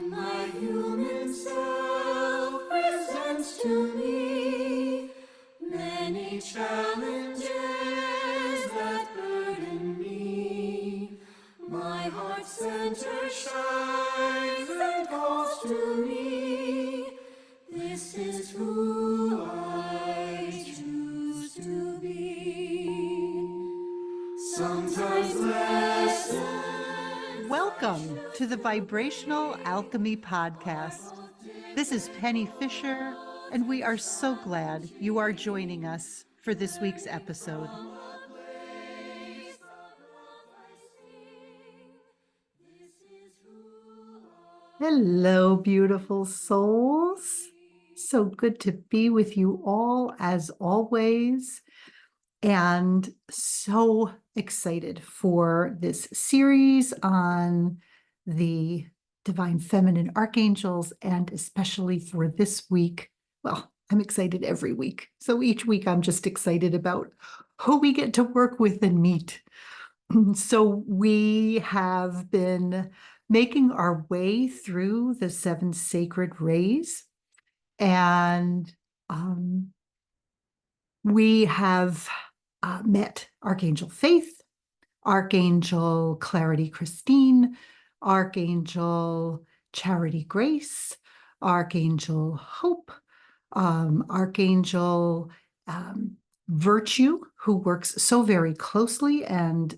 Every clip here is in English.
My human self presents to me many challenges that burden me. My heart center shines and calls to me. This is who I choose to be. Sometimes lessons. Welcome to the Vibrational Alchemy Podcast. This is Penny Fisher, and we are so glad you are joining us for this week's episode. Hello, beautiful souls. So good to be with you all as always, and so excited for this series on the divine feminine archangels, and especially for this week. Well, I'm excited every week. So each week I'm just excited about who we get to work with and meet. So we have been making our way through the 7 sacred rays, and we have met Archangel Faith, Archangel Clarity Christine, Archangel Charity Grace, Archangel Hope, Archangel Virtue, who works so very closely and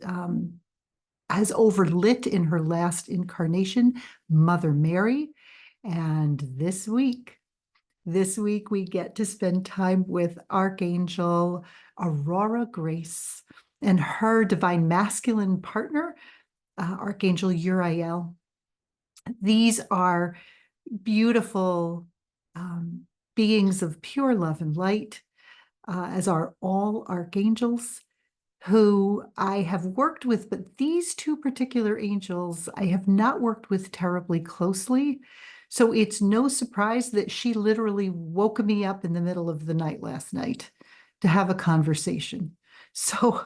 has overlit in her last incarnation, Mother Mary. And this week we get to spend time with Archangel Aurora Grace and her divine masculine partner, Archangel Uriel. These are beautiful beings of pure love and light, as are all archangels who I have worked with, but these 2 particular angels I have not worked with terribly closely. So it's no surprise that she literally woke me up in the middle of the night last night to have a conversation. So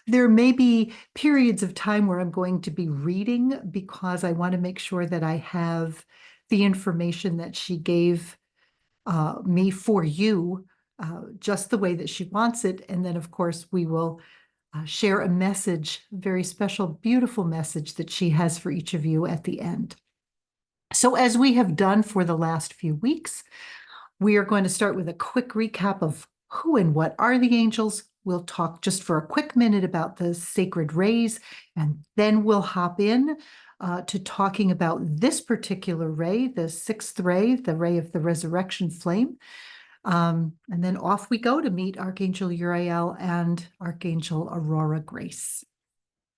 there may be periods of time where I'm going to be reading because I want to make sure that I have the information that she gave me for you, just the way that she wants it. And then, of course, we will share a message, a very special, beautiful message that she has for each of you at the end. So as we have done for the last few weeks, we are going to start with a quick recap of who and what are the angels. We'll talk just for a quick minute about the sacred rays, and then we'll hop in to talking about this particular ray, the 6th ray, the ray of the resurrection flame. And then off we go to meet Archangel Uriel and Archangel Aurora Grace.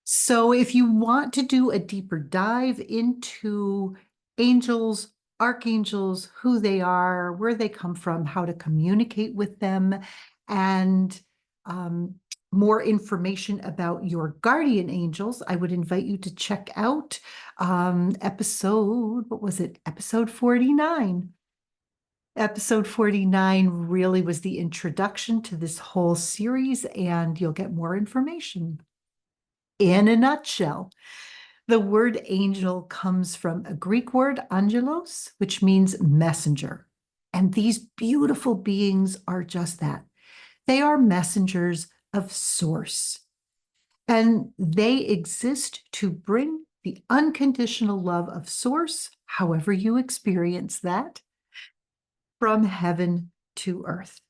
So if you want to do a deeper dive into angels, archangels, who they are, where they come from, how to communicate with them, and more information about your guardian angels, I would invite you to check out episode 49. Episode 49 really was the introduction to this whole series, and you'll get more information. In a nutshell, the word angel comes from a Greek word, angelos, which means messenger. And these beautiful beings are just that. They are messengers of Source. And they exist to bring the unconditional love of Source, however you experience that, from heaven to earth.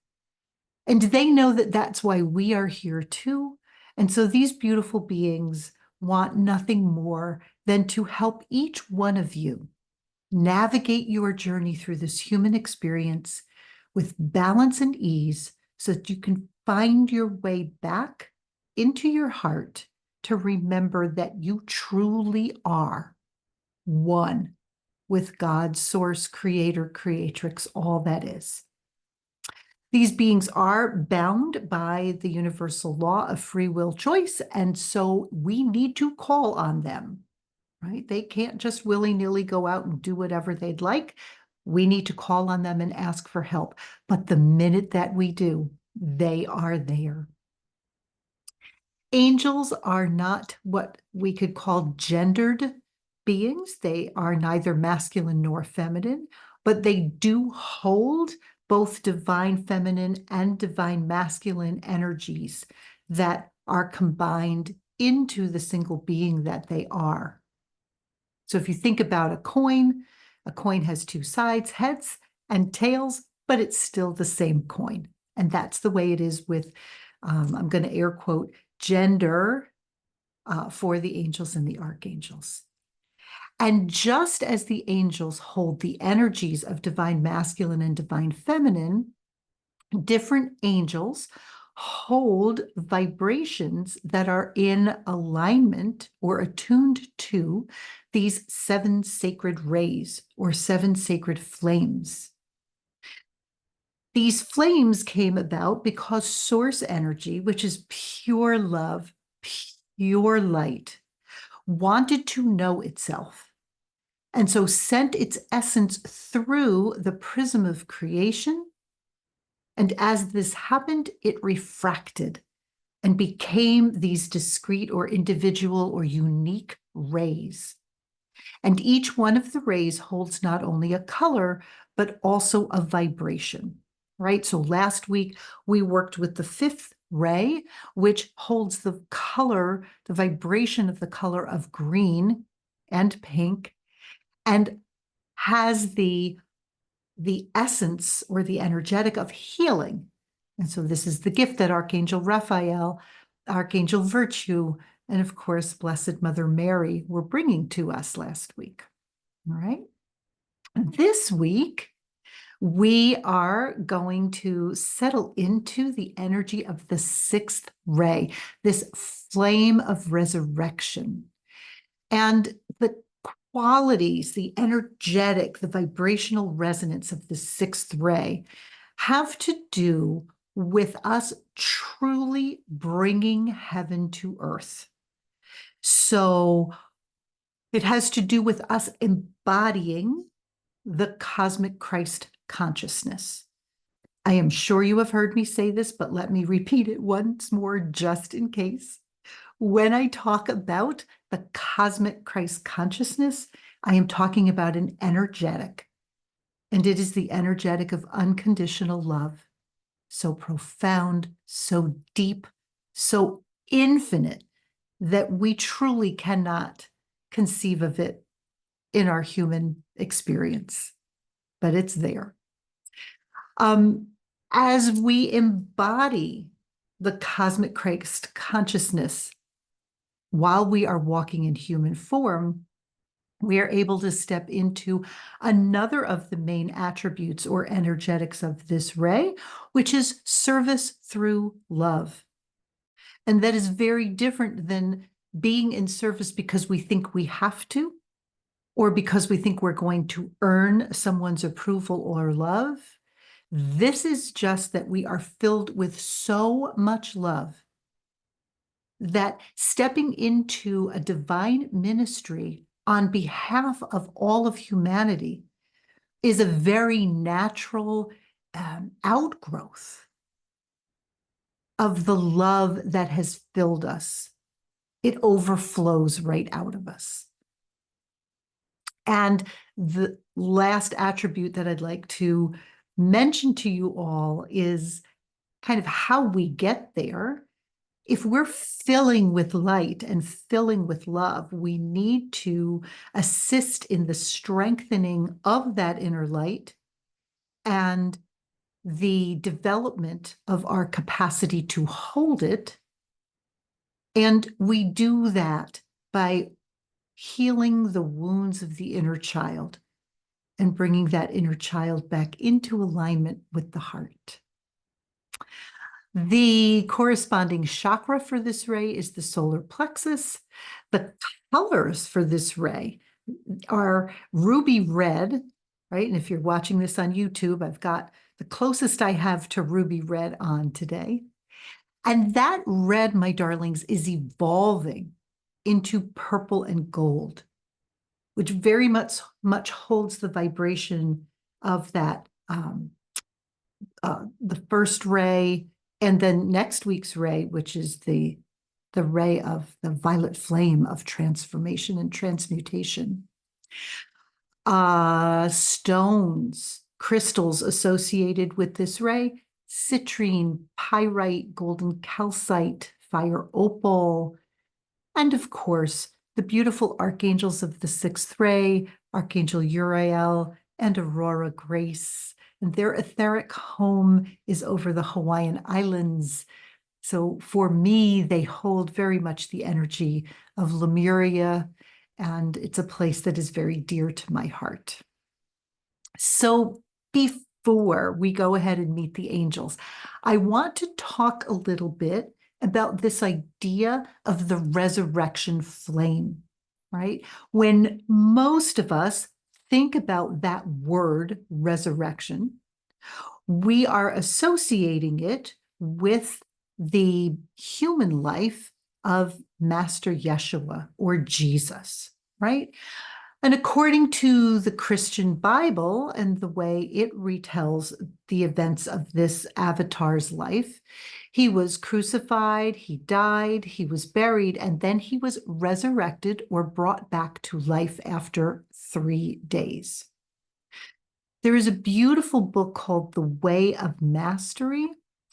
And they know that that's why we are here too. And so these beautiful beings want nothing more than to help each one of you navigate your journey through this human experience with balance and ease so that you can find your way back into your heart to remember that you truly are one with God, Source, Creator, Creatrix, all that is. These beings are bound by the universal law of free will choice, and so we need to call on them, right? They can't just willy-nilly go out and do whatever they'd like. We need to call on them and ask for help. But the minute that we do, they are there. Angels are not what we could call gendered beings. They are neither masculine nor feminine, but they do hold both divine feminine and divine masculine energies that are combined into the single being that they are. So if you think about a coin has two sides, heads and tails, but it's still the same coin. And that's the way it is with, I'm going to air quote, gender for the angels and the archangels. And just as the angels hold the energies of divine masculine and divine feminine, different angels hold vibrations that are in alignment or attuned to these 7 sacred rays or 7 sacred flames. These flames came about because source energy, which is pure love, pure light, wanted to know itself, and so sent its essence through the prism of creation. And as this happened, it refracted and became these discrete or individual or unique rays. And each one of the rays holds not only a color, but also a vibration, right? So last week, we worked with the 5th ray, which holds the color, the vibration of the color of green and pink, and has the essence or the energetic of healing. And so this is the gift that Archangel Raphael, Archangel Virtue, and of course, Blessed Mother Mary were bringing to us last week. All right. This week, we are going to settle into the energy of the 6th ray, this flame of resurrection. And the qualities, the energetic, the vibrational resonance of the 6th ray have to do with us truly bringing heaven to earth. So it has to do with us embodying the cosmic Christ consciousness. I am sure you have heard me say this, but let me repeat it once more just in case. When I talk about the cosmic Christ consciousness, I am talking about an energetic, and it is the energetic of unconditional love. So profound, so deep, so infinite that we truly cannot conceive of it in our human experience, but it's there. As we embody the cosmic Christ consciousness while we are walking in human form, we are able to step into another of the main attributes or energetics of this ray, which is service through love. And that is very different than being in service because we think we have to, or because we think we're going to earn someone's approval or love. This is just that we are filled with so much love that stepping into a divine ministry on behalf of all of humanity is a very natural outgrowth of the love that has filled us. It overflows right out of us. And the last attribute that I'd like to mention to you all is kind of how we get there. If we're filling with light and filling with love, we need to assist in the strengthening of that inner light and the development of our capacity to hold it. And we do that by healing the wounds of the inner child and bringing that inner child back into alignment with the heart. The corresponding chakra for this ray is the solar plexus. The colors for this ray are ruby red, right? And if you're watching this on YouTube, I've got the closest I have to ruby red on today. And that red, my darlings, is evolving into purple and gold, which very much holds the vibration of that, the first ray, and then next week's ray, which is the the ray of the violet flame of transformation and transmutation. Stones, crystals associated with this ray: citrine, pyrite, golden calcite, fire opal, and of course, the beautiful archangels of the sixth ray, Archangel Uriel and Aurora Grace. And their etheric home is over the Hawaiian Islands. So for me, they hold very much the energy of Lemuria, and it's a place that is very dear to my heart. So before we go ahead and meet the angels, I want to talk a little bit about this idea of the resurrection flame, right? When most of us think about that word, resurrection, we are associating it with the human life of Master Yeshua or Jesus, right? And according to the Christian Bible and the way it retells the events of this avatar's life, he was crucified, he died, he was buried, and then he was resurrected or brought back to life after 3 days. There is a beautiful book called The Way of Mastery,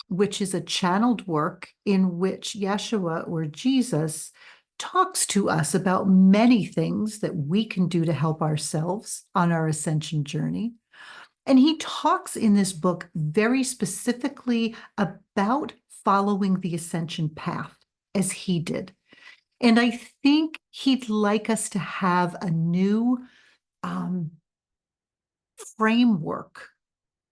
which is a channeled work in which Yeshua or Jesus talks to us about many things that we can do to help ourselves on our ascension journey. And he talks in this book very specifically about following the ascension path as he did. And I think he'd like us to have a new framework,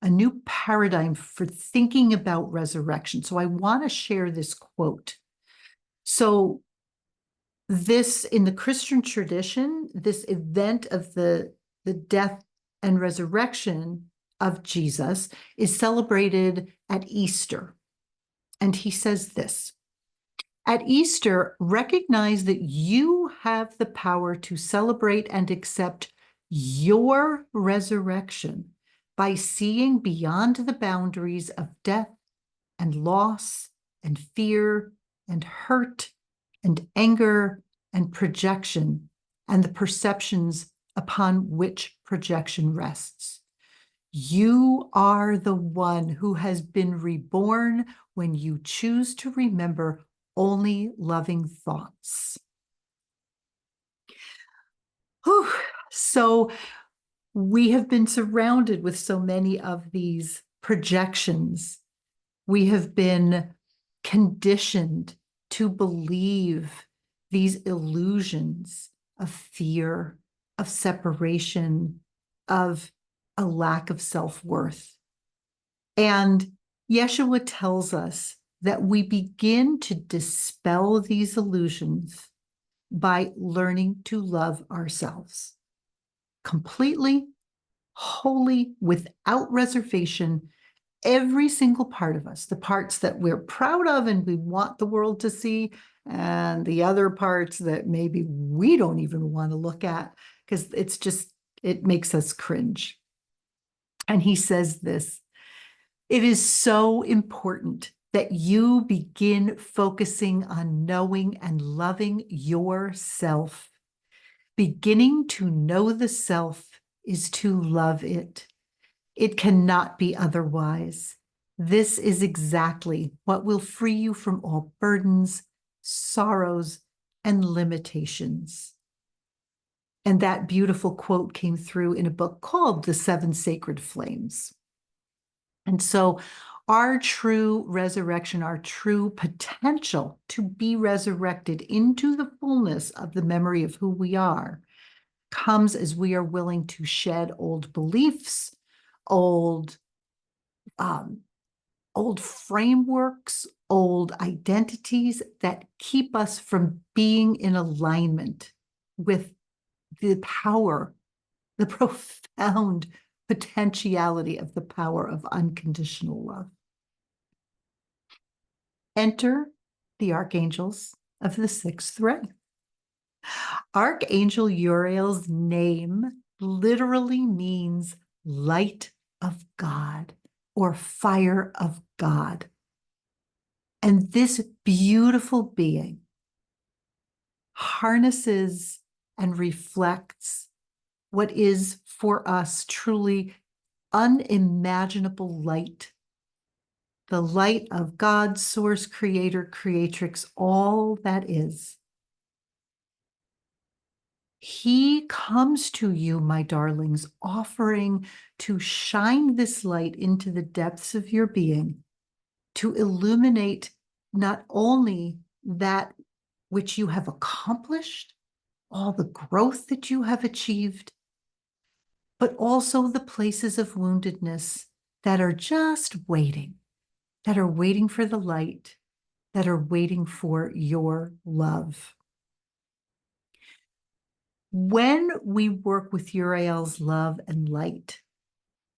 a new paradigm for thinking about resurrection. So I want to share this quote. So this, in the Christian tradition, this event of the death and resurrection of Jesus is celebrated at Easter. And he says this: at Easter, recognize that you have the power to celebrate and accept your resurrection by seeing beyond the boundaries of death and loss and fear and hurt and anger and projection and the perceptions upon which projection rests. You are the one who has been reborn when you choose to remember only loving thoughts. Whew. So we have been surrounded with so many of these projections. We have been conditioned to believe these illusions of fear, of separation, of a lack of self-worth. And Yeshua tells us that we begin to dispel these illusions by learning to love ourselves completely, wholly, without reservation. Every single part of us, the parts that we're proud of and we want the world to see, and the other parts that maybe we don't even want to look at because it makes us cringe. And he says this: it is so important that you begin focusing on knowing and loving yourself. Beginning to know the self is to love it. It cannot be otherwise. This is exactly what will free you from all burdens, sorrows, and limitations. And that beautiful quote came through in a book called The Seven Sacred Flames. And so our true resurrection, our true potential to be resurrected into the fullness of the memory of who we are, comes as we are willing to shed old beliefs, old frameworks, old identities that keep us from being in alignment with the power, the profound potentiality of the power of unconditional love. Enter the archangels of the sixth ray. Archangel Uriel's name literally means light of God or fire of God. And this beautiful being harnesses and reflects what is for us truly unimaginable light. The light of God, source, creator, creatrix, all that is. He comes to you, my darlings, offering to shine this light into the depths of your being, to illuminate not only that which you have accomplished, all the growth that you have achieved, but also the places of woundedness that are just waiting, that are waiting for the light, that are waiting for your love. When we work with Uriel's love and light,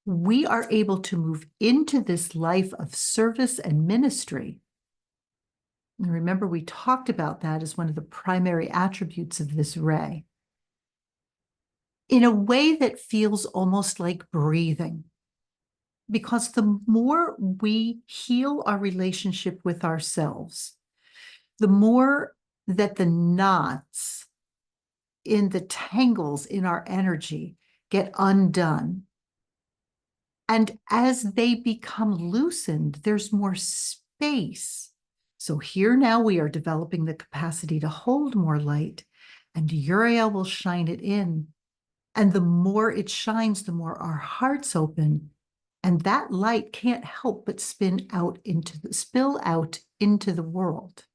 we are able to move into this life of service and ministry. And remember, we talked about that as one of the primary attributes of this ray, in a way that feels almost like breathing. Because the more we heal our relationship with ourselves, the more that the knots in the tangles in our energy get undone. And as they become loosened, there's more space. So here now we are developing the capacity to hold more light, and Uriel will shine it in. And the more it shines, the more our hearts open. And that light can't help but spill out into the world.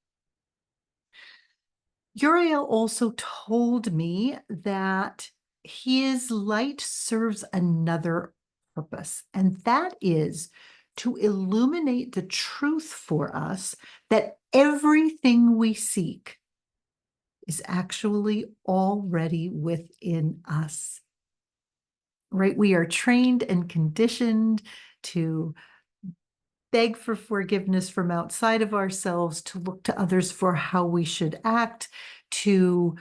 Uriel also told me that his light serves another purpose, and that is to illuminate the truth for us that everything we seek is actually already within us. Right? We are trained and conditioned to beg for forgiveness from outside of ourselves, to look to others for how we should act, to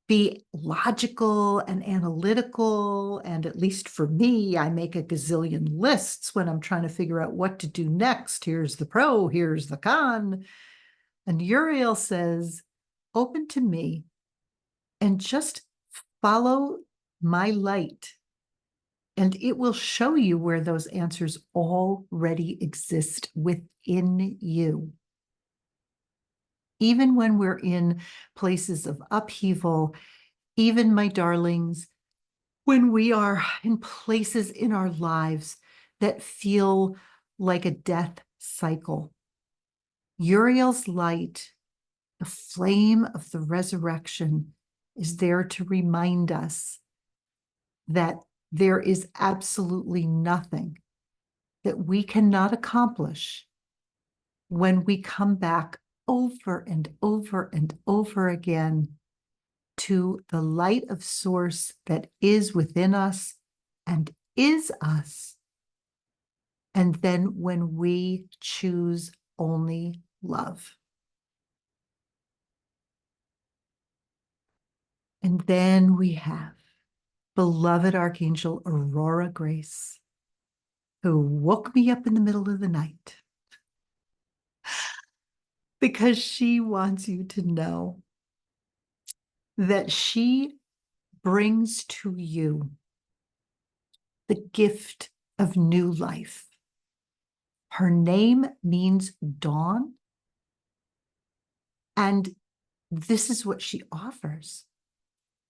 be logical and analytical. And at least for me, I make a gazillion lists when I'm trying to figure out what to do next. Here's the pro, here's the con. And Uriel says, open to me and just follow my light. And it will show you where those answers already exist within you. Even when we're in places of upheaval, even, my darlings, when we are in places in our lives that feel like a death cycle, Uriel's light, the flame of the resurrection, is there to remind us that there is absolutely nothing that we cannot accomplish when we come back over and over and over again to the light of source that is within us and is us. And then when we choose only love. And then we have beloved Archangel Aurora Grace, who woke me up in the middle of the night because she wants you to know that she brings to you the gift of new life. Her name means dawn, and this is what she offers.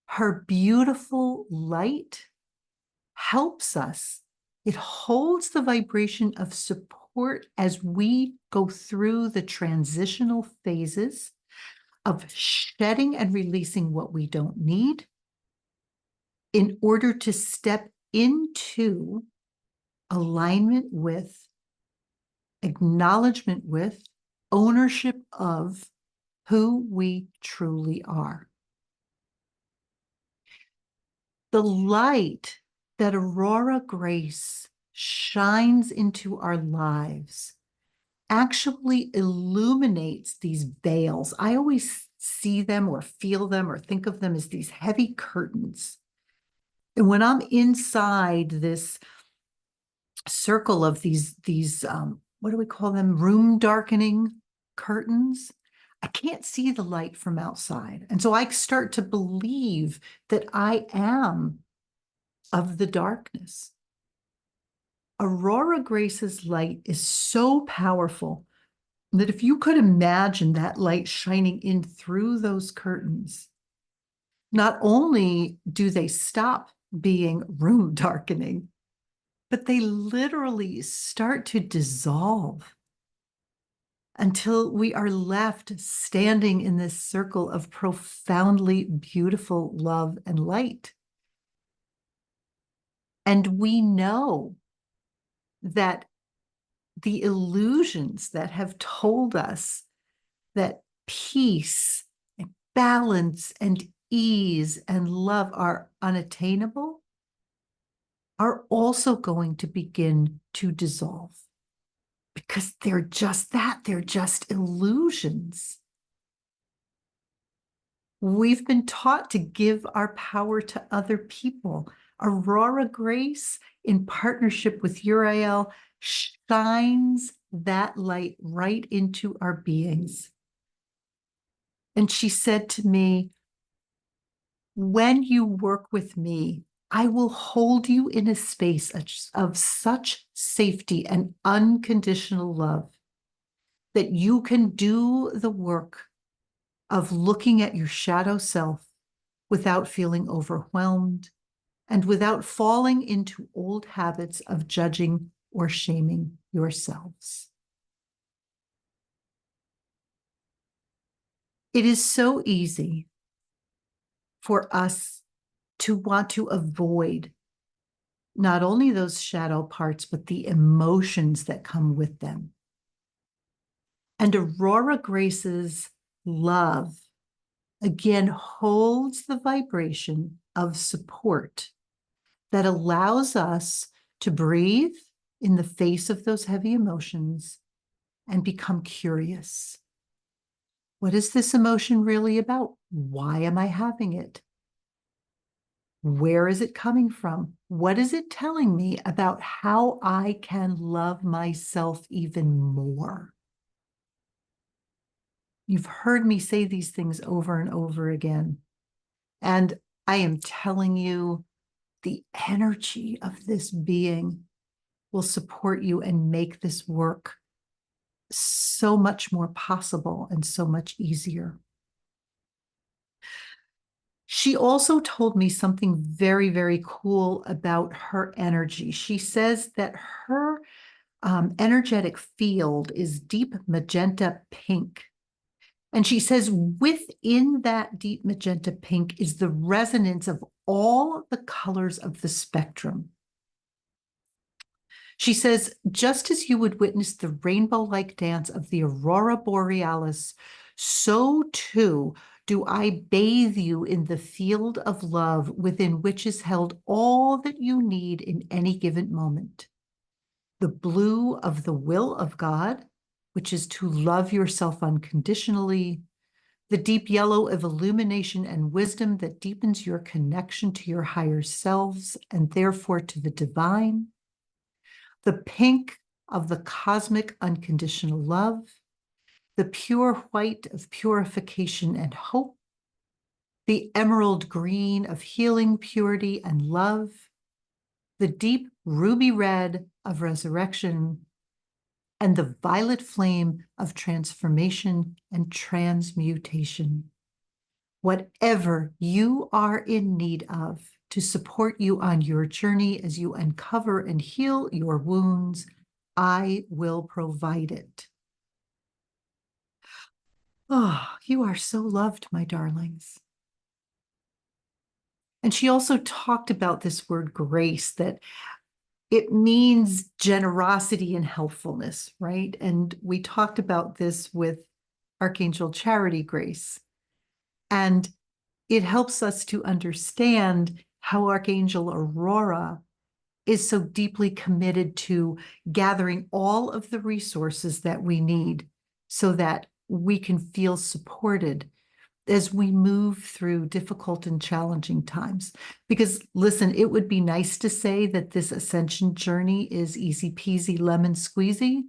Her beautiful light helps us. It holds the vibration of support as we go through the transitional phases of shedding and releasing what we don't need in order to step into alignment with, acknowledgement with, ownership of who we truly are. The light that Aurora Grace shines into our lives actually illuminates these veils. I always see them or feel them or think of them as these heavy curtains. And when I'm inside this circle of these what do we call them? Room darkening curtains, I can't see the light from outside. And so I start to believe that I am of the darkness. Aurora Grace's light is so powerful that if you could imagine that light shining in through those curtains, not only do they stop being room darkening, but they literally start to dissolve until we are left standing in this circle of profoundly beautiful love and light. And we know that the illusions that have told us that peace and balance and ease and love are unattainable are also going to begin to dissolve, because they're just that, they're just illusions. We've been taught to give our power to other people. Aurora Grace, in partnership with Uriel, shines that light right into our beings. And she said to me, when you work with me, I will hold you in a space of such safety and unconditional love that you can do the work of looking at your shadow self without feeling overwhelmed and without falling into old habits of judging or shaming yourselves. It is so easy for us to want to avoid not only those shadow parts, but the emotions that come with them. And Aurora Grace's love, again, holds the vibration of support that allows us to breathe in the face of those heavy emotions and become curious. What is this emotion really about? Why am I having it? Where is it coming from? What is it telling me about how I can love myself even more? You've heard me say these things over and over again. And I am telling you, the energy of this being will support you and make this work so much more possible and so much easier. She also told me something very, very cool about her energy. She says that her energetic field is deep magenta pink. And she says within that deep magenta pink is the resonance of all the colors of the spectrum. She says, just as you would witness the rainbow-like dance of the aurora borealis, so too do I bathe you in the field of love within which is held all that you need in any given moment. The blue of the will of God, which is to love yourself unconditionally, the deep yellow of illumination and wisdom that deepens your connection to your higher selves and therefore to the divine, the pink of the cosmic unconditional love, the pure white of purification and hope, the emerald green of healing, purity, and love, the deep ruby red of resurrection, and the violet flame of transformation and transmutation. Whatever you are in need of to support you on your journey as you uncover and heal your wounds, I will provide it. Oh, you are so loved, my darlings. And she also talked about this word grace, that it means generosity and helpfulness, right? And we talked about this with Archangel Charity Grace. And it helps us to understand how Archangel Aurora is so deeply committed to gathering all of the resources that we need so that we can feel supported as we move through difficult and challenging times. Because listen, it would be nice to say that this ascension journey is easy peasy lemon squeezy,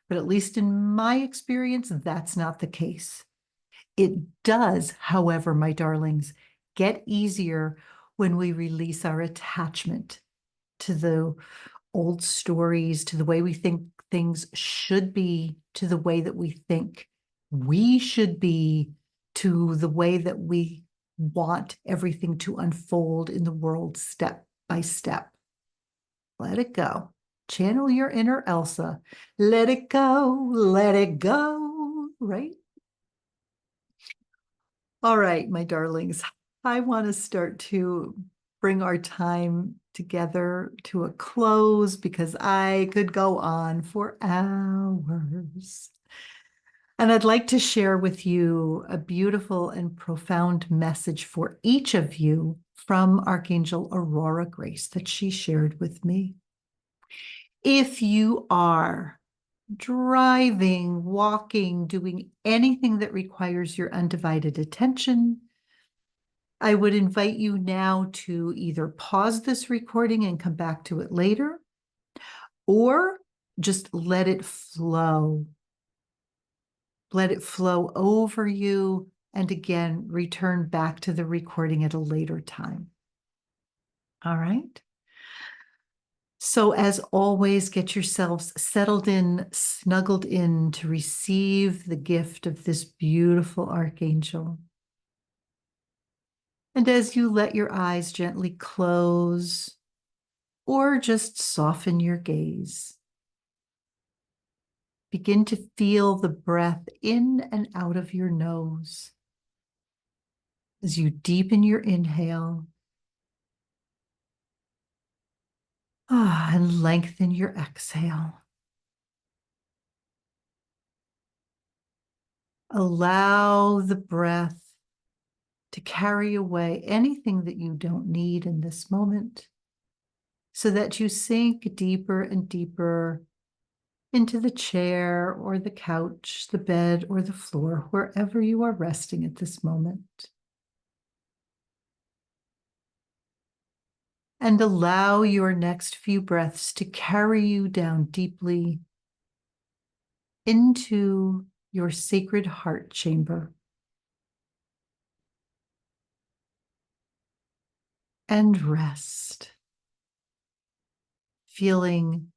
But at least in my experience, that's not the case. It does, however, my darlings, get easier when we release our attachment to the old stories, to the way we think things should be, to the way that we think we should be, to the way that we want everything to unfold in the world step by step. Let it go. Channel your inner Elsa. Let it go, right? All right, my darlings, I want to start to bring our time together to a close because I could go on for hours. And I'd like to share with you a beautiful and profound message for each of you from Archangel Aurora Grace that she shared with me. If you are driving, walking, doing anything that requires your undivided attention, I would invite you now to either pause this recording and come back to it later, or just let it flow. Let it flow over you, and again, return back to the recording at a later time. All right? So as always, get yourselves settled in, snuggled in to receive the gift of this beautiful archangel. And as you let your eyes gently close or just soften your gaze, begin to feel the breath in and out of your nose as you deepen your inhale and lengthen your exhale. Allow the breath to carry away anything that you don't need in this moment so that you sink deeper and deeper into the chair or the couch, the bed or the floor, wherever you are resting at this moment. And allow your next few breaths to carry you down deeply into your sacred heart chamber. And rest, feeling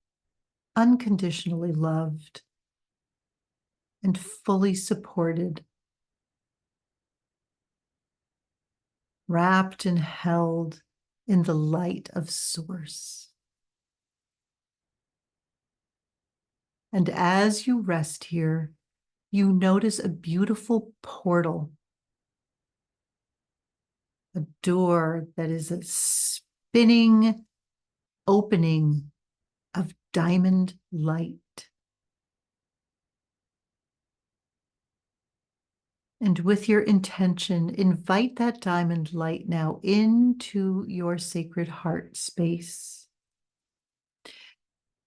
unconditionally loved and fully supported, wrapped and held in the light of Source. And as you rest here, you notice a beautiful portal, a door that is a spinning opening of diamond light. And with your intention, invite that diamond light now into your sacred heart space.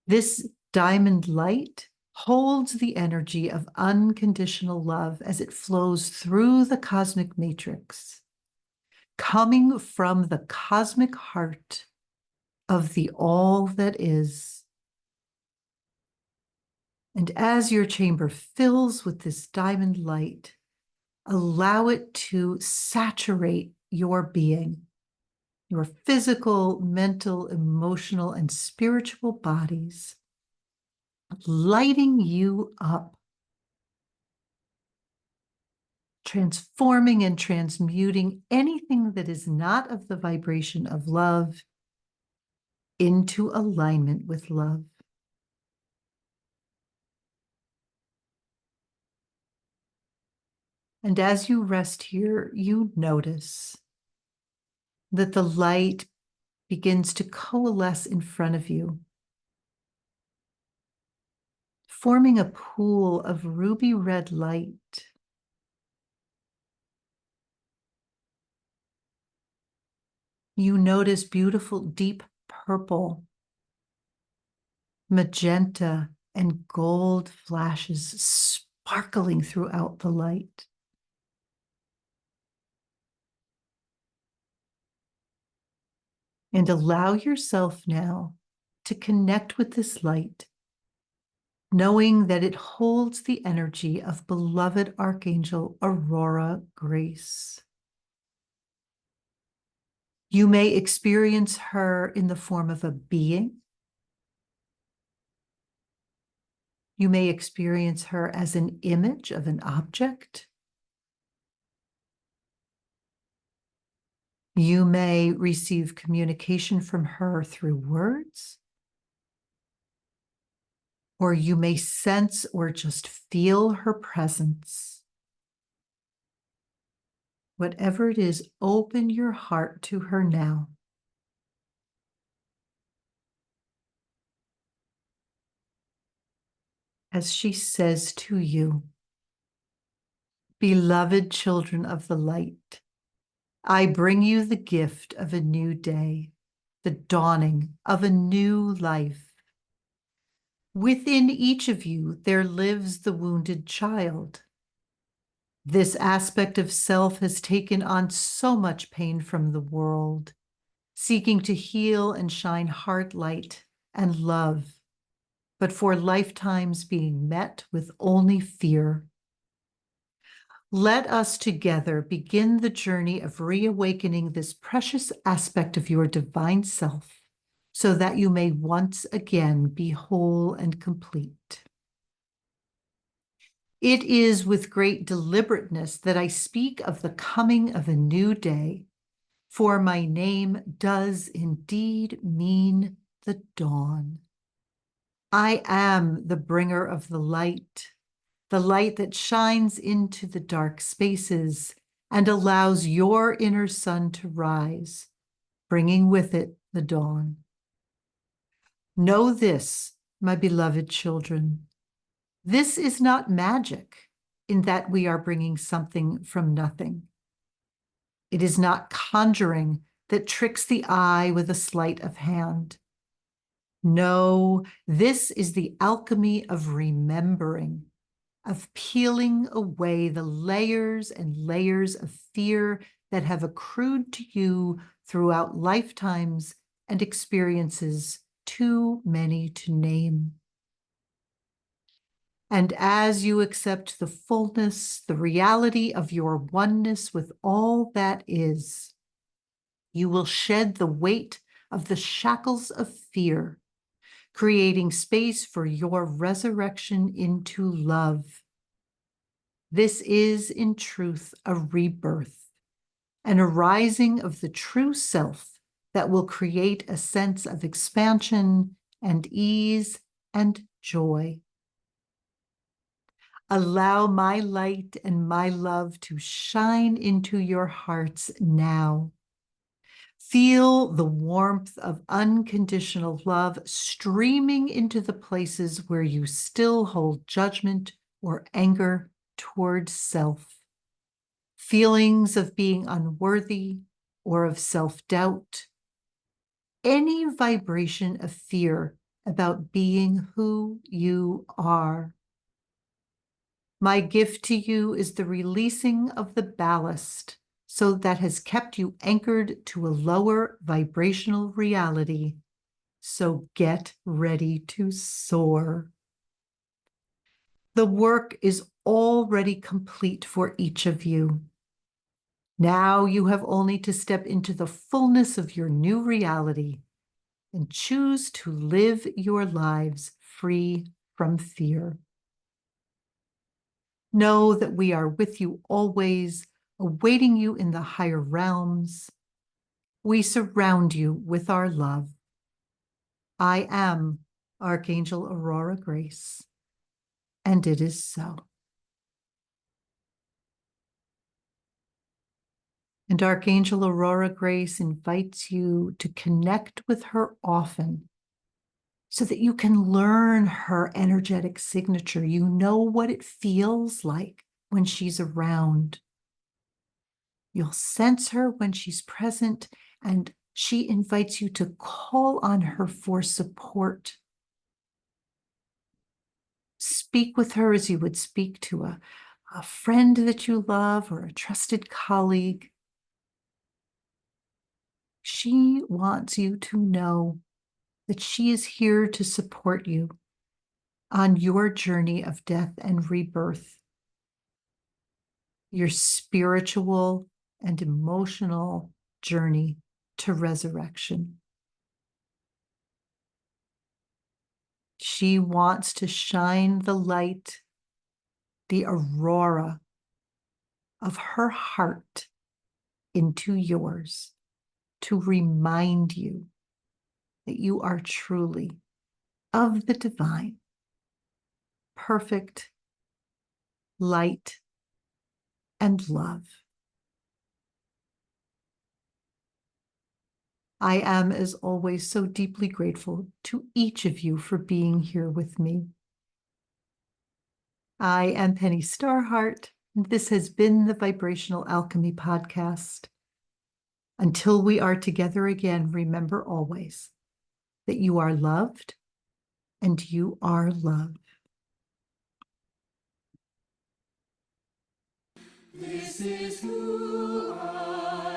This diamond light holds the energy of unconditional love as it flows through the cosmic matrix, coming from the cosmic heart of the all that is. And as your chamber fills with this diamond light, allow it to saturate your being, your physical, mental, emotional, and spiritual bodies, lighting you up, transforming and transmuting anything that is not of the vibration of love into alignment with love. And as you rest here, you notice that the light begins to coalesce in front of you, forming a pool of ruby red light. You notice beautiful deep purple, magenta, and gold flashes sparkling throughout the light. And allow yourself now to connect with this light knowing that it holds the energy of beloved Archangel Aurora Grace. You may experience her in the form of a being. You may experience her as an image of an object. You may receive communication from her through words, or you may sense or just feel her presence. Whatever it is, open your heart to her now. As she says to you, beloved children of the light, I bring you the gift of a new day, the dawning of a new life. Within each of you, there lives the wounded child. This aspect of self has taken on so much pain from the world, seeking to heal and shine heart light and love, but for lifetimes being met with only fear. Let us together begin the journey of reawakening this precious aspect of your divine self so that you may once again be whole and complete. It is with great deliberateness that I speak of the coming of a new day, for my name does indeed mean the dawn. I am the bringer of the light that shines into the dark spaces and allows your inner sun to rise, bringing with it the dawn. Know this, my beloved children. This is not magic in that we are bringing something from nothing. It is not conjuring that tricks the eye with a sleight of hand. No, this is the alchemy of remembering, of peeling away the layers and layers of fear that have accrued to you throughout lifetimes and experiences too many to name. And as you accept the fullness, the reality of your oneness with all that is, you will shed the weight of the shackles of fear, creating space for your resurrection into love. This is, in truth, a rebirth, an arising of the true self that will create a sense of expansion and ease and joy. Allow my light and my love to shine into your hearts now. Feel the warmth of unconditional love streaming into the places where you still hold judgment or anger toward self. Feelings of being unworthy or of self-doubt. Any vibration of fear about being who you are. My gift to you is the releasing of the ballast so that has kept you anchored to a lower vibrational reality. So get ready to soar. The work is already complete for each of you. Now you have only to step into the fullness of your new reality and choose to live your lives free from fear. Know that we are with you always, awaiting you in the higher realms. We surround you with our love. I am Archangel Aurora Grace, and it is so. And Archangel Aurora Grace invites you to connect with her often so that you can learn her energetic signature. You know what it feels like when she's around. You'll sense her when she's present, and she invites you to call on her for support. Speak with her as you would speak to a friend that you love or a trusted colleague. She wants you to know that she is here to support you. on your journey of death and rebirth, your spiritual and emotional journey to resurrection. She wants to shine the light, the aurora of her heart into yours to remind you that you are truly of the divine, perfect light and love. I am, as always, so deeply grateful to each of you for being here with me. I am Penny Starhart, and this has been the Vibrational Alchemy Podcast. Until we are together again, remember always that you are loved and you are love. This is who I